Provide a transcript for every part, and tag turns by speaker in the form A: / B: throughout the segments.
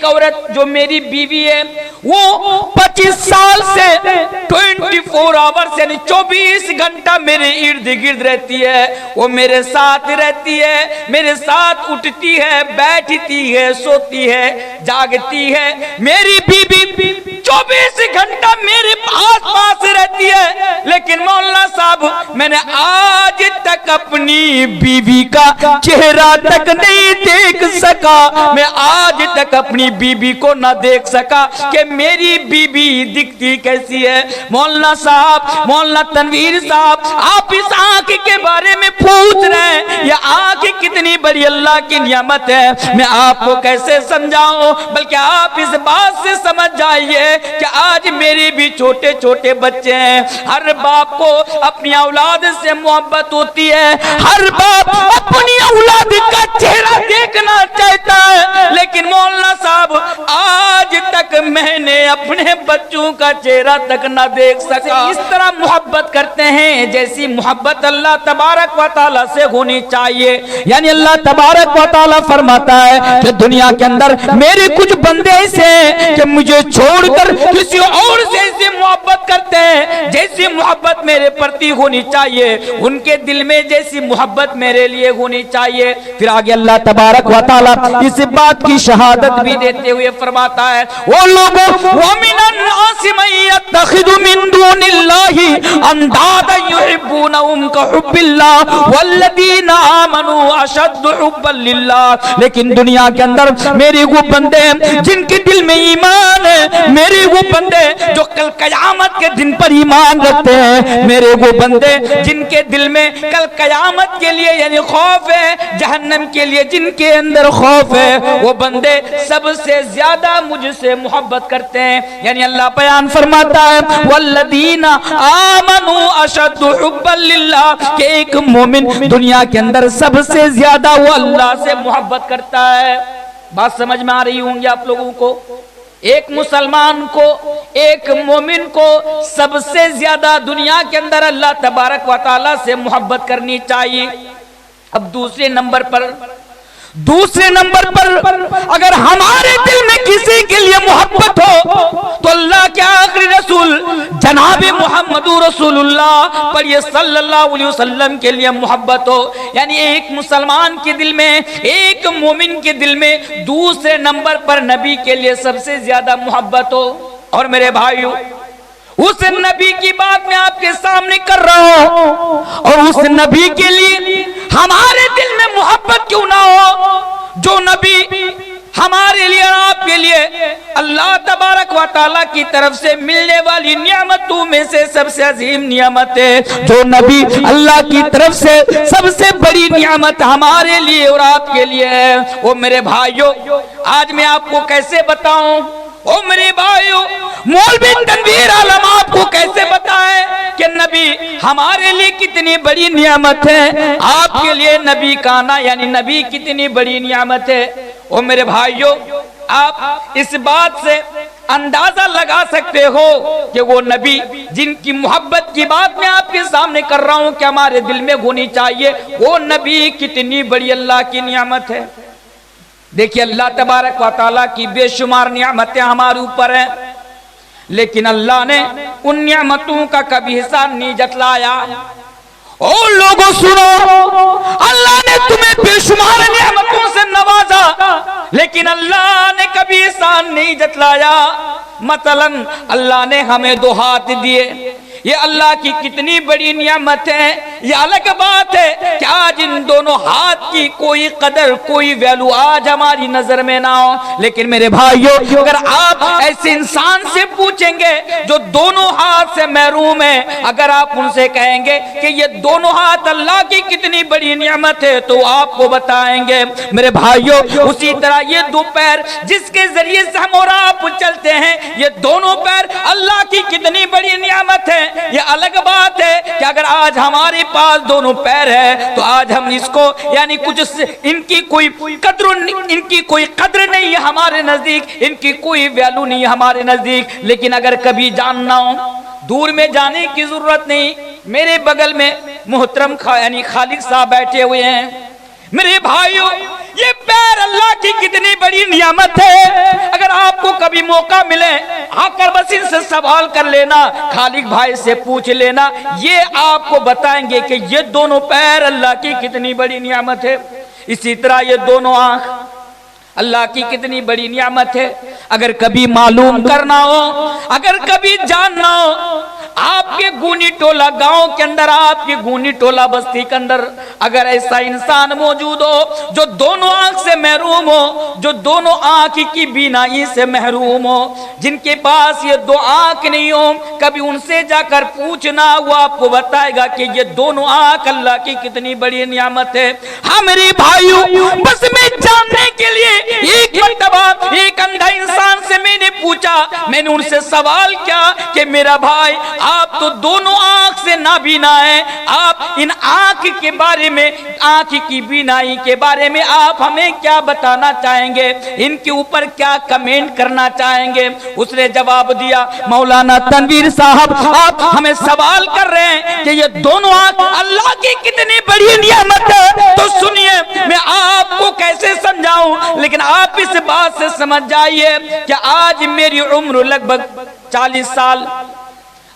A: एक औरत जो मेरी बीवी है वो 25 साल से 24 आवर्स यानी 24 घंटा मेरे इर्द गिर्द रहती है। वो मेरे साथ रहती है, मेरे साथ उठती है, बैठती है, सोती है, जागती है। मेरी बीबी 24 घंटा मेरे आस पास रहती है। लेकिन मौलाना साहब मैंने आज तक अपनी बीवी का चेहरा तक नहीं देख सका। मैं आज तक अपनी बीबी को ना देख सका कि मेरी बीबी दिखती कैसी है। मौलाना साहब, मौलाना तनवीर साहब, आप इस आंख के बारे में पूछ रहे हैं। यह आंख कितनी बड़ी अल्लाह की नियामत है, मैं आपको कैसे समझाऊं। बल्कि आप इस बात से समझ जाइए कि आज मेरे भी छोटे छोटे बच्चे हैं। हर बाप को अपनी औलाद से मोहब्बत होती है, हर बाप अपनी औलाद का चेहरा देखना चाहता है। लेकिन मौलाना साहब आज तक मैंने अपने बच्चों का चेहरा तक ना देख सका। इस तरह मोहब्बत करते हैं जैसी मोहब्बत अल्लाह तबारक व तआला से होनी चाहिए। यानी अल्लाह तबारक व तआला फरमाता है कि दुनिया के अंदर मेरे कुछ बंदे ऐसे हैं कि मुझे छोड़कर किसी और से ऐसी मोहब्बत करते हैं जैसी मोहब्बत मेरे प्रति होनी चाहिए, उनके दिल में जैसी मोहब्बत मेरे लिए होनी चाहिए। फिर आगे अल्लाह तबारक व तआला इस बात की शहादत भी देते हुए फरमाता है, वो लोगों वमिनन नासि मन यत्तखिदु मिन दूनिल्लाहि अंदादा युहिब्बूनहुम कहुब्बिल्लाह वल्लदीना आमनू अशद्दु हुब्बन लिल्लाह। लेकिन दुनिया के अंदर मेरे वो बंदे जिनके दिल में ईमान है, मेरे वो बंदे जो कल कयामत के दिन पर ईमान रखते हैं, मेरे वो बंदे जिनके दिल में कल कयामत के लिए यानी खौफ है, जहन्नम के लिए जिनके अंदर खौफ है, वो बंदे सबसे ज्यादा मुझसे मोहब्बत करते हैं। यानी अल्लाह बयान फरमाता है वल्लदीना आमनू अशद्दु हुब्बन लिल्लाह कि एक मोमिन दुनिया के अंदर सबसे ज्यादा वो अल्लाह से मोहब्बत करता है। बात समझ में आ रही होंगी आप लोगों को। एक मुसलमान को, एक मोमिन को सबसे ज्यादा दुनिया के अंदर अल्लाह तबारक व तआला से मोहब्बत करनी चाहिए। अब दूसरे नंबर पर अगर हमारे दिल में किसी के लिए मोहब्बत हो तो अल्लाह के आखिरी रसूल जनाबे मोहम्मदुर रसूलुल्लाह पर ये सल्लल्लाहु अलैहि वसल्लम के लिए मोहब्बत हो। यानी एक मुसलमान के दिल में, एक मोमिन के दिल में दूसरे नंबर पर नबी के लिए सबसे ज्यादा मोहब्बत हो। और मेरे भाइयों, उस नबी की बात मैं आपके सामने कर रहा हूं और उस नबी के लिए हमारे दिल में मोहब्बत क्यों ना हो जो नबी हमारे लिए और आपके लिए अल्लाह तबारक व तआला की तरफ से मिलने वाली नियामतों में से सबसे अजीम नियामत है। जो नबी अल्लाह की तरफ से सबसे बड़ी नियामत हमारे लिए और आपके लिए है। वो मेरे भाइयों, आज मैं आपको कैसे बताऊं, ओ मेरे भाइयों, मौलवी तनवीर आलम आपको कैसे बताएं कि नबी हमारे लिए कितनी बड़ी नियामत है, आपके लिए नबी का आना यानी नबी कितनी बड़ी नियामत है। ओ मेरे भाइयों, आप इस बात से अंदाजा लगा सकते हो कि वो नबी जिनकी मोहब्बत की बात मैं आपके सामने कर रहा हूं कि हमारे दिल में होनी चाहिए, वो नबी कितनी बड़ी अल्लाह की नियामत है। देखिए, अल्लाह तबारक व तआला की बेशुमार नियामतें हमारे ऊपर हैं, लेकिन अल्लाह ने उन नियामतों का कभी हिसाब नहीं जतलाया। ओ लोगों सुनो, अल्लाह ने तुम्हें बेशुमार नियामतों से नवाजा, लेकिन अल्लाह ने कभी एहसान नहीं जतलाया। मसलन अल्लाह ने हमें 2 हाथ दिए, ये अल्लाह की कितनी बड़ी नियामत है। ये अलग बात है कि आज इन दोनों हाथ की कोई कदर, कोई वैल्यू आज हमारी नजर में ना हो। लेकिन मेरे भाइयों, अगर आप ऐसे इंसान से पूछेंगे जो दोनों हाथ से महरूम है, अगर आप उनसे कहेंगे कि ये दोनों हाथ अल्लाह की कितनी बड़ी नियामत है, तो आपको बताएंगे मेरे भाइयों। उसी तरह ये 2 पैर जिसके जरिए से हम और आप चलते हैं, ये दोनों पैर अल्लाह की कितनी बड़ी नियामत है। ये अलग बात है कि अगर आज हमारे पास दोनों पैर है तो आज हम इसको यानी कुछ इनकी कोई कद्र नहीं है हमारे नजदीक, इनकी कोई वैल्यू नहीं है हमारे नजदीक। लेकिन अगर कभी जानना हो, दूर में जाने की जरूरत नहीं, मेरे बगल में मोहतरम यानी खालिक साहब बैठे हुए हैं। मेरे भाइयों, ये पैर अल्लाह की कितनी बड़ी नियामत है। कभी मौका मिले आकर बस इनसे सवाल कर लेना, खालिक भाई से पूछ लेना, ये आपको बताएंगे कि ये दोनों पैर अल्लाह की कितनी बड़ी नियामत है। इसी तरह ये दोनों आंख अल्लाह की कितनी बड़ी नियामत है। अगर कभी मालूम करना हो, अगर कभी जानना हो, आपके गुनी टोला गांव के अंदर, आपकी गुनी टोला बस्ती के अंदर अगर ऐसा इंसान मौजूद हो जो दोनों आंख से महरूम हो, जो दोनों आंख की बीनाई से महरूम हो, जिनके पास ये दो आंख नहीं हो, कभी उनसे जाकर पूछना, वो आपको बताएगा कि ये दोनों आंख अल्लाह की कितनी बड़ी नियामत है। हाँ मेरे भाइयों, बस मैं जानने के लिए एक मर्तबा एक अंधा इंसान से मैंने पूछा, मैंने उनसे सवाल किया कि मेरा भाई आप तो दोनों आंख से नाबीना है, आप इन आंख के बारे में, आंख की बीनाई के बारे में आप हमें क्या बताना चाहेंगे, इनके ऊपर क्या कमेंट करना चाहेंगे। उसने जवाब दिया, मौलाना तनवीर साहब आप हमें सवाल कर रहे हैं कि ये दोनों आंख अल्लाह की कितनी बड़ी नियामत है, तो सुनिए मैं आपको कैसे समझाऊं, लेकिन आप इस बात से समझ जाइए कि आज मेरी उम्र लगभग 40 साल,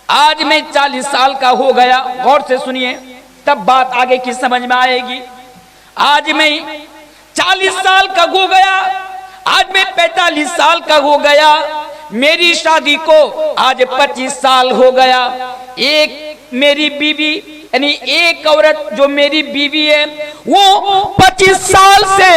A: आज मैं 40 साल का हो गया। गौर से सुनिए, तब बात आगे की समझ में आएगी। आज मैं 40 साल का हो गया, आज मैं 45 साल का हो गया, मेरी शादी को आज 25 साल हो गया। एक मेरी बीवी यानी एक औरत जो मेरी बीवी है वो 25 साल से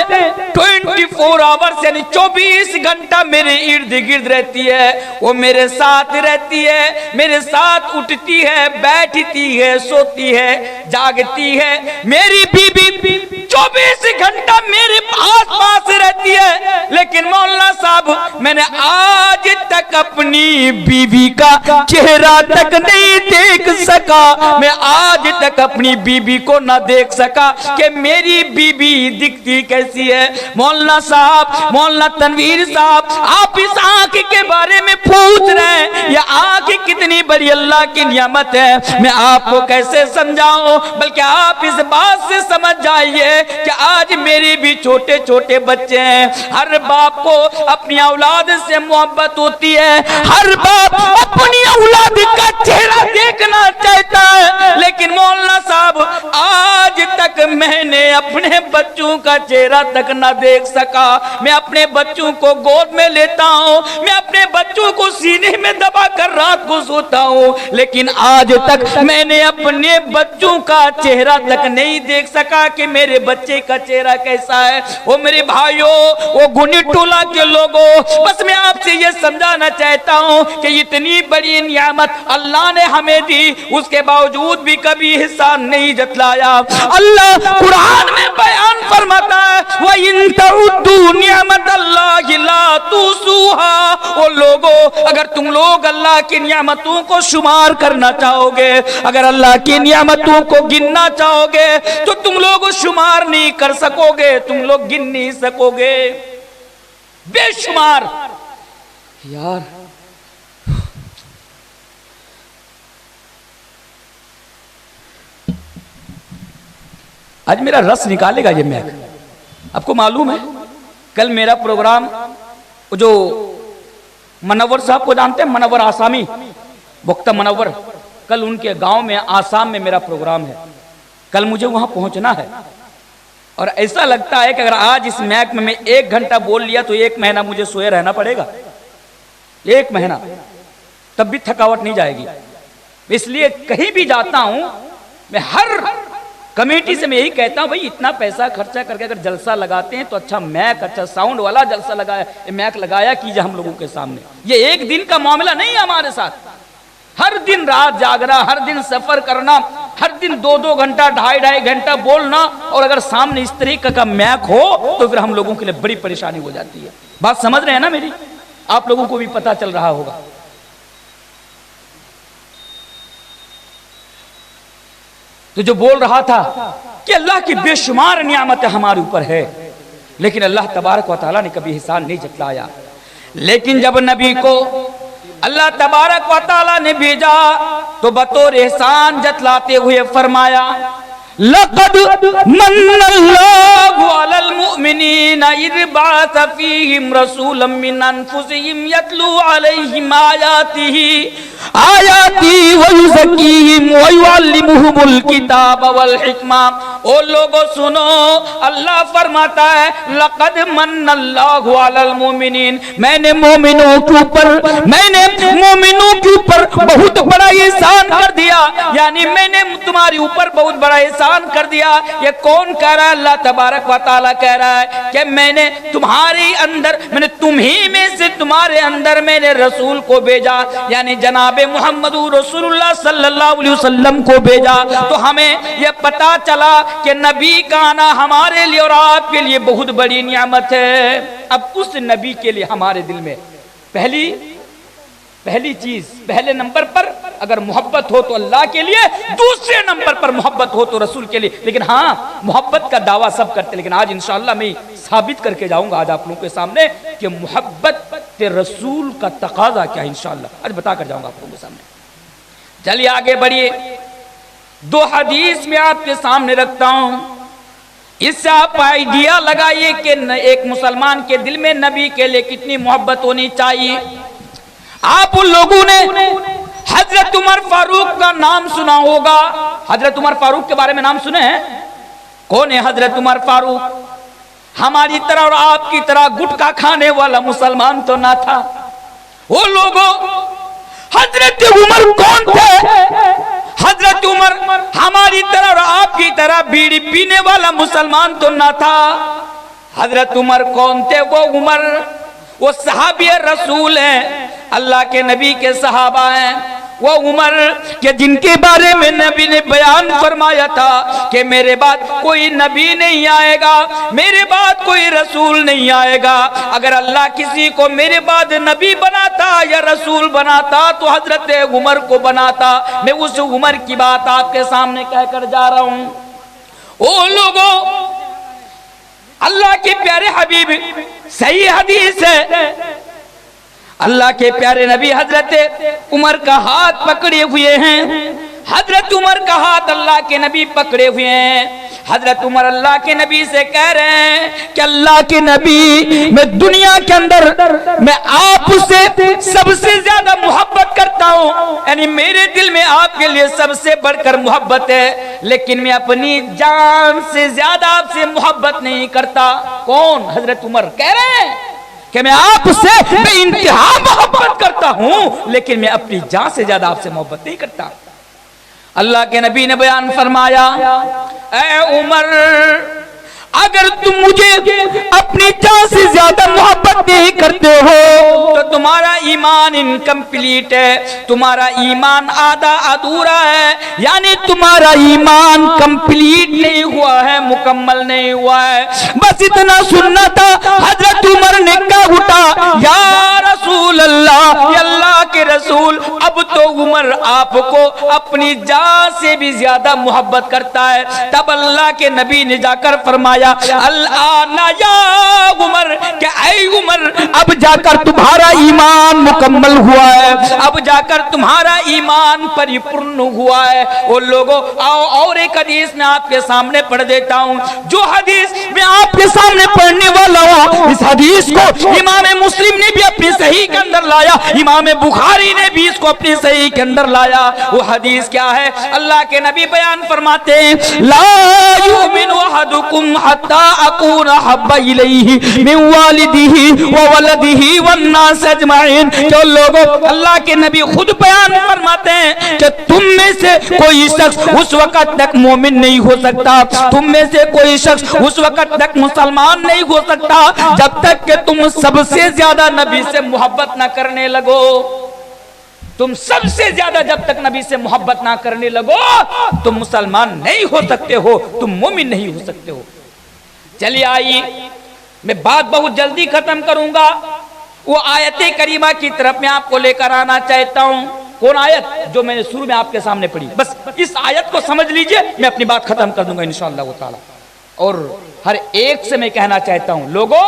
A: 24 आवर्स यानी 24 घंटा मेरे इर्द गिर्द रहती है, वो मेरे साथ रहती है, मेरे साथ उठती है, बैठती है, सोती है, जागती है। मेरी बीबी 24 घंटा मेरे आस पास रहती है, लेकिन मौलाना साहब मैंने आज तक अपनी बीवी का चेहरा तक नहीं देख सका, मैं आज तक अपनी बीबी को ना देख सका कि मेरी बीबी दिखती कैसी है। मौलाना साहब, मौलाना तनवीर साहब, आप इस आंख के बारे में पूछ रहे हैं, ये आंख कितनी बड़ी अल्लाह की नियामत है, मैं आपको कैसे समझाऊं, बल्कि आप इस बात से समझ जाइए कि आज मेरे भी छोटे छोटे बच्चे हैं। हर बाप को अपनी औलाद से मोहब्बत होती है, हर बाप अपनी औलाद का चेहरा देखना चाहता है, लेकिन मौलाना साहब आज तक मैंने अपने बच्चों का चेहरा तक ना देख सका। मैं अपने बच्चों को गोद में लेता हूँ, मैं अपने बच्चों को सीने में दबा कर रात को सोता हूँ, लेकिन आज तक मैंने अपने बच्चों का चेहरा तक नहीं देख सका कि मेरे बच्चे का चेहरा कैसा है। वो मेरे भाइयों, वो गुनी टोला के लोगों, बस मैं आपसे ये समझाना चाहता हूँ कि इतनी बड़ी नियामत अल्लाह ने हमें दी, उसके बावजूद भी कभी एहसान नहीं जतलाया। अल्लाह कुरान में बयान फरमाता है, व इन तउद्दू नियामत अल्लाह ला तुसूहा। ओ लोगों, अगर तुम लोग अल्लाह की नियामतों को शुमार करना चाहोगे, अगर अल्लाह की नियामतों को गिनना चाहोगे, तो तुम लोग शुमार नहीं कर सकोगे, तुम लोग गिन नहीं सकोगे, बेशुमार। यार आज मेरा रस निकालेगा ये मैक। आपको मालूम है कल मेरा प्रोग्राम, जो मनव्वर साहब को जानते हैं, मनव्वर आसामी, वक्ता मनव्वर, कल उनके गांव में आसाम में मेरा प्रोग्राम है, कल मुझे वहां पहुंचना है। और ऐसा लगता है कि अगर आज इस मैक में मैं 1 घंटा बोल लिया तो 1 महीना मुझे सोए रहना पड़ेगा, 1 महीना, तब भी थकावट नहीं जाएगी। इसलिए कहीं भी जाता हूं मैं, हर कमेटी से मैं यही कहता हूं, भाई इतना पैसा खर्चा करके अगर जलसा लगाते हैं तो अच्छा मैक, अच्छा साउंड वाला जलसा लगाया, मैक लगाया कीजिए हम लोगों के सामने। ये एक दिन का मामला नहीं है हमारे साथ, हर दिन रात जागना, हर दिन सफर करना, हर दिन 2-2 घंटा, 2.5 घंटा बोलना, और अगर सामने इस तरीके का मैक हो तो फिर हम लोगों के लिए बड़ी परेशानी हो जाती है। बात समझ रहे हैं ना मेरी? आप लोगों को भी पता चल रहा होगा। तो जो बोल रहा था कि अल्लाह की बेशुमार नियामतें हमारे ऊपर है, लेकिन अल्लाह तबारक व तआला ने कभी एहसान नहीं जतलाया। लेकिन जब नबी को अल्लाह तबारक व तआला ने भेजा तो बतौर एहसान जतलाते हुए फरमाया, लक़द मन्नल्लाहु अलल मुमिनीना इज़ बअस फ़ीहिम रसूलन मिन अनफुसिहिम यतलू अलैहिम आयाती व युज़क्कीहिम व युअल्लिमुहुमुल किताब वल हिकमा। ओ लोगों सुनो, अल्लाह फरमाता है लक़द मन्नल्लाहु अलल मुमिनीन, मैंने मोमिनों के ऊपर बहुत बड़ा एहसान कर दिया, यानी मैंने तुम्हारे ऊपर बहुत बड़ा एहसान कर दिया। ये कौन कह रहा है? अल्लाह तबारक व तआला कह रहा है कि मैंने तुम्ही में से तुम्हारे अंदर मैंने रसूल को भेजा, यानी जनाबे मोहम्मद रसूलुल्लाह सल्लल्लाहु अलैहि वसल्लम को भेजा। तो हमें यह पता चला कि नबी का आना हमारे लिए और आपके लिए बहुत बड़ी नियामत है। अब उस नबी के लिए हमारे दिल में पहली चीज, पहले नंबर पर अगर मोहब्बत हो तो अल्लाह के लिए, दूसरे नंबर पर मोहब्बत हो तो रसूल के लिए। लेकिन हाँ, मोहब्बत का दावा सब करते, लेकिन आज इंशाअल्लाह मैं साबित करके जाऊंगा आज आप लोगों के सामने कि मोहब्बत के रसूल का तकाजा क्या है। इंशाअल्लाह आज बता कर जाऊंगा आप लोगों के सामने। चलिए आगे बढ़िए, दो हदीस में आपके सामने रखता हूं, इससे आप आइडिया लगाइए कि एक मुसलमान के दिल में नबी के लिए कितनी मोहब्बत होनी चाहिए। आप उन लोगों ने हजरत उमर फारूक का नाम सुना होगा। हजरत उमर फारूक के बारे में नाम सुने हैं? कौन है हजरत उमर फारूक? हमारी तरह और आपकी तरह गुटखा खाने वाला मुसलमान तो ना था। वो लोगों, हजरत उमर कौन थे? हजरत उमर हमारी तरह और आपकी तरह बीड़ी पीने वाला मुसलमान तो ना था। हजरत उमर कौन थे? वो उमर वो सहाबी रसूल हैं, अल्लाह के नबी के सहाबा हैं। वो उमर के जिनके बारे में नबी ने बयान फरमाया था कि मेरे बाद कोई नबी नहीं आएगा, मेरे बाद कोई रसूल नहीं आएगा। अगर अल्लाह किसी को मेरे बाद नबी बनाता या रसूल बनाता तो हजरत उमर को बनाता। मैं उस उमर की बात आपके सामने कहकर जा रहा हूं। ओ लोगों, अल्लाह के प्यारे हबीब, सही हदीस है, अल्लाह के प्यारे नबी हजरत उमर का हाथ पकड़े हुए हैं। हजरत उमर का हाथ अल्लाह के नबी पकड़े हुए हैं। हजरत उमर अल्लाह के नबी से कह रहे हैं कि अल्लाह के नबी, मैं दुनिया के अंदर मैं आपसे सबसे ज्यादा मोहब्बत करता हूँ, यानी मेरे दिल में आपके लिए सबसे बढ़कर मोहब्बत है, लेकिन मैं अपनी जान से ज्यादा आपसे मोहब्बत नहीं करता। कौन? हजरत उमर कह रहे हैं कि मैं आपसे बेइंतहा मोहब्बत करता हूं, लेकिन मैं अपनी जान से ज्यादा आपसे मोहब्बत नहीं करता। अल्लाह के नबी ने बयान फरमाया, ऐ उमर, अगर तुम मुझे अपनी जान से ज्यादा मोहब्बत नहीं करते हो तो तुम्हारा ईमान इनकम्प्लीट है, तुम्हारा ईमान आधा अधूरा है, यानी तुम्हारा ईमान कंप्लीट नहीं हुआ है, मुकम्मल नहीं हुआ है। बस इतना सुनना था। हजरत उमर ने कहा उठा, या रसूल अल्लाह, अल्लाह के रसूल, अब तो उमर आपको अपनी जान से भी ज्यादा मोहब्बत करता है। तब अल्लाह के नबी ने जाकर फरमाया, अल्लाना या उमर, क्या ऐ उमर, अब जाकर तुम्हारा ईमान मुकम्मल हुआ है, अब जाकर तुम्हारा ईमान परिपूर्ण हुआ है। वो लोगों, आओ और एक हदीस में आपके सामने पढ़ देता हूँ। जो हदीस मैं आपके सामने पढ़ने वाला हूँ, इस हदीस को इमाम मुस्लिम ने भी अपनी सही के अंदर लाया, इमाम बुखारी ने भी इसको अपनी सही के अंदर लाया। वो हदीस क्या है? अल्लाह के नबी बयान फरमाते हैं, ला युमिनु अहदुकुम हत्ता अकूना हब्बा इलैहि मिन वालिदिही व वलदिही वन्नास अजमाइन। जो लोगों, अल्लाह के नबी खुद बयान फरमाते हैं कि तुम में से कोई शख्स उस वक्त तक मोमिन नहीं हो सकता, तुम में से कोई शख्स उस वक्त तक मुसलमान नहीं हो सकता जब तक कि तुम सबसे ज्यादा नबी से मोहब्बत ना करने लगो। तुम सबसे ज्यादा जब तक नबी से मोहब्बत ना करने लगो तुम मुसलमान नहीं हो सकते हो, तुम मोमिन नहीं हो सकते हो। चलिए आइए, मैं बात बहुत जल्दी खत्म करूंगा। वो आयत करीमा की तरफ मैं आपको लेकर आना चाहता हूं। कौन आयत? जो मैंने शुरू में आपके सामने पढ़ी। बस इस आयत को समझ लीजिए, मैं अपनी बात खत्म कर दूंगा इंशाअल्लाह ताला। और हर एक से मैं कहना चाहता हूं, लोगों,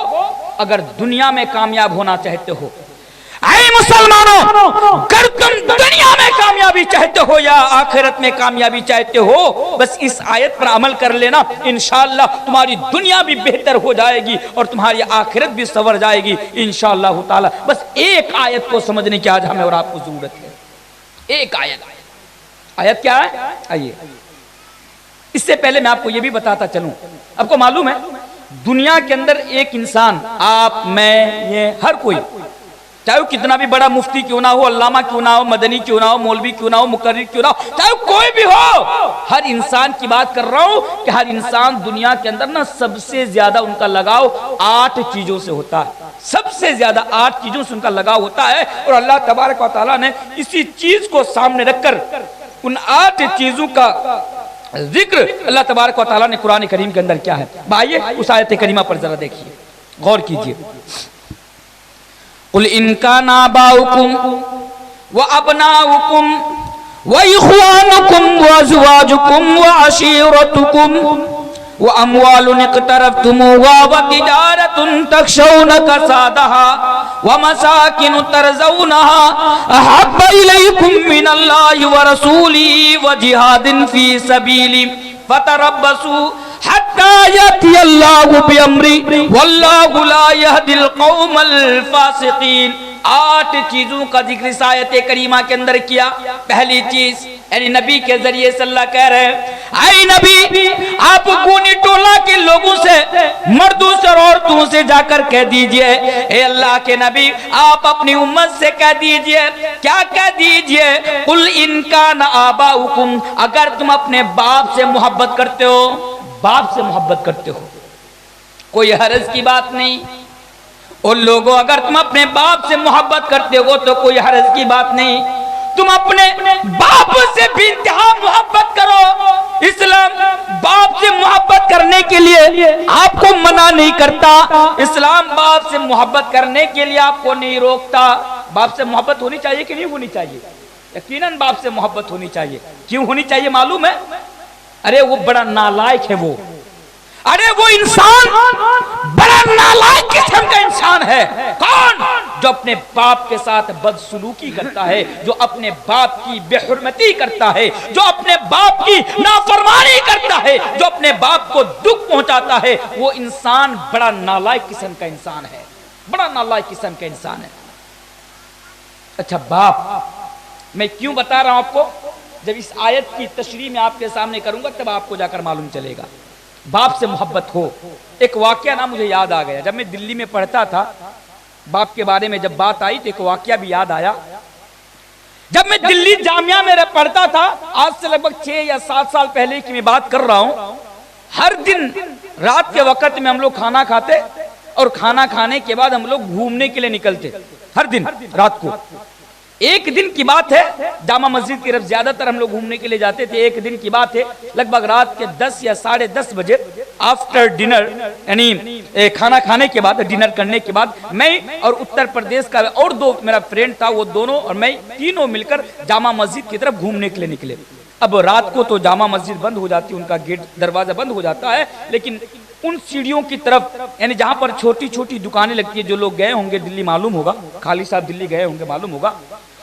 A: अगर दुनिया में कामयाब होना चाहते हो, ऐ मुसलमानों, अगर तुम दुनिया में कामयाबी चाहते हो या आखिरत में कामयाबी चाहते हो, बस इस आयत पर अमल कर लेना, इंशाअल्लाह तुम्हारी दुनिया भी बेहतर हो जाएगी और तुम्हारी आखिरत भी संवर जाएगी इंशाअल्लाह ताला। बस एक आयत को समझने की आज हमें और आपको जरूरत है। एक आयत क्या है? आइए, इससे पहले मैं आपको यह भी बताता चलूं, आपको मालूम है दुनिया के अंदर एक इंसान, आप, मैं, ये हर कोई, चाहे वो कितना भी बड़ा मुफ्ती क्यों ना हो, अल्लामा क्यों ना हो, मदनी क्यों ना हो, मौलवी क्यों ना हो, मुकर्रिर क्यों ना हो, चाहे वो कोई भी हो, हर इंसान की बात कर रहा हूं कि हर इंसान दुनिया के अंदर ना सबसे ज्यादा उनका लगाव 8 चीजों से होता है। सबसे ज्यादा 8 चीजों से उनका लगाव होता है और अल्लाह तबारक व तआला ने इसी चीज को सामने रखकर उन 8 चीजों का जिक्र अल्लाह तबारक व तआला ने कुरान करीम के अंदर क्या है, आइए उस आयत करीमा पर जरा देखिए, गौर कीजिए। कुल इन काना आबाउकुम व अबनाउकुम व इख्वानुकुम व अज़वाजुकुम व अशीरतुकुम व अमवालुन इक़्तरफ़्तुमूहा व तिजारतुन तख़शौना कसादहा व मसाकिन तरज़ौनहा अहब्बा इलैकुम मिनल्लाहि व रसूलिही व जिहादिन फ़ी सबीली फतरब्बसू हत्ता याति अल्लाहु बिअम्री वल्लाहु ला यहदिल कौमल फासिकीन। 8 चीजों का जिक्र इस आयत करीमा के अंदर किया। पहली चीज यानी नबी के जरिए से अल्लाह कह रहे हैं, आई नबी आप गुनी टोला के लोगों से, मर्दों से और औरतों से जाकर कह दीजिए, ए अल्लाह के नबी आप अपनी उम्मत से कह दीजिए, क्या कह दीजिए, कुल इनका न आबाउकुम, अगर तुम अपने बाप से मोहब्बत करते हो, बाप से मोहब्बत करते हो, कोई हरज की बात नहीं। और लोगों अगर तुम अपने बाप से मोहब्बत करते हो तो कोई हरज की बात नहीं, तुम अपने बाप से भी इंतहा मोहब्बत करो। इस्लाम बाप से मोहब्बत करने के लिए आपको मना नहीं करता, इस्लाम बाप से मोहब्बत करने के लिए आपको नहीं रोकता। बाप से मोहब्बत होनी चाहिए कि नहीं होनी चाहिए? यकीनन बाप से मोहब्बत होनी चाहिए। क्यों होनी चाहिए मालूम है? अरे वो बड़ा नालायक है वो, अरे वो इंसान बड़ा नालायक किस्म का इंसान है। कौन? जो अपने बाप के साथ बदसलूकी करता है, जो अपने बाप की बेहुरमती करता है, जो अपने बाप की नाफरमानी करता है, जो अपने बाप को दुख पहुंचाता है, वो इंसान बड़ा नालायक किस्म का इंसान है, बड़ा नालायक किस्म का इंसान है। अच्छा बाप मैं क्यों बता रहा हूं आपको, जब इस आयत की तशरीह में आपके सामने करूंगा तब आपको जाकर मालूम चलेगा। बाप से मोहब्बत हो, एक वाकया ना मुझे याद आ गया, जब मैं दिल्ली में पढ़ता था, बाप के बारे में जब बात आई तो एक वाकया भी याद आया। जब मैं दिल्ली जामिया में पढ़ता था, आज से लगभग 6 या 7 साल पहले की मैं बात कर रहा हूं, हर दिन रात के वक्त में हम लोग खाना खाते और खाना खाने के बाद हम लोग घूमने के लिए निकलते, हर दिन रात को। एक दिन की बात है, जामा मस्जिद की तरफ ज्यादातर हम लोग घूमने के लिए जाते थे। एक दिन की बात है, लगभग रात के 10 या 10:30 बजे आफ्टर डिनर, यानी खाना खाने के बाद, डिनर करने के बाद, मैं और उत्तर प्रदेश का और 2 मेरा फ्रेंड था, वो दोनों और मैं तीनों मिलकर जामा मस्जिद की तरफ घूमने के लिए निकले। अब रात को तो जामा मस्जिद बंद हो जाती है, उनका गेट दरवाजा बंद हो जाता है, लेकिन उन सीढ़ियों की तरफ, यानी जहां पर छोटी छोटी दुकानें लगती है, जो लोग गए होंगे दिल्ली मालूम होगा, खाली साहब दिल्ली गए होंगे मालूम होगा,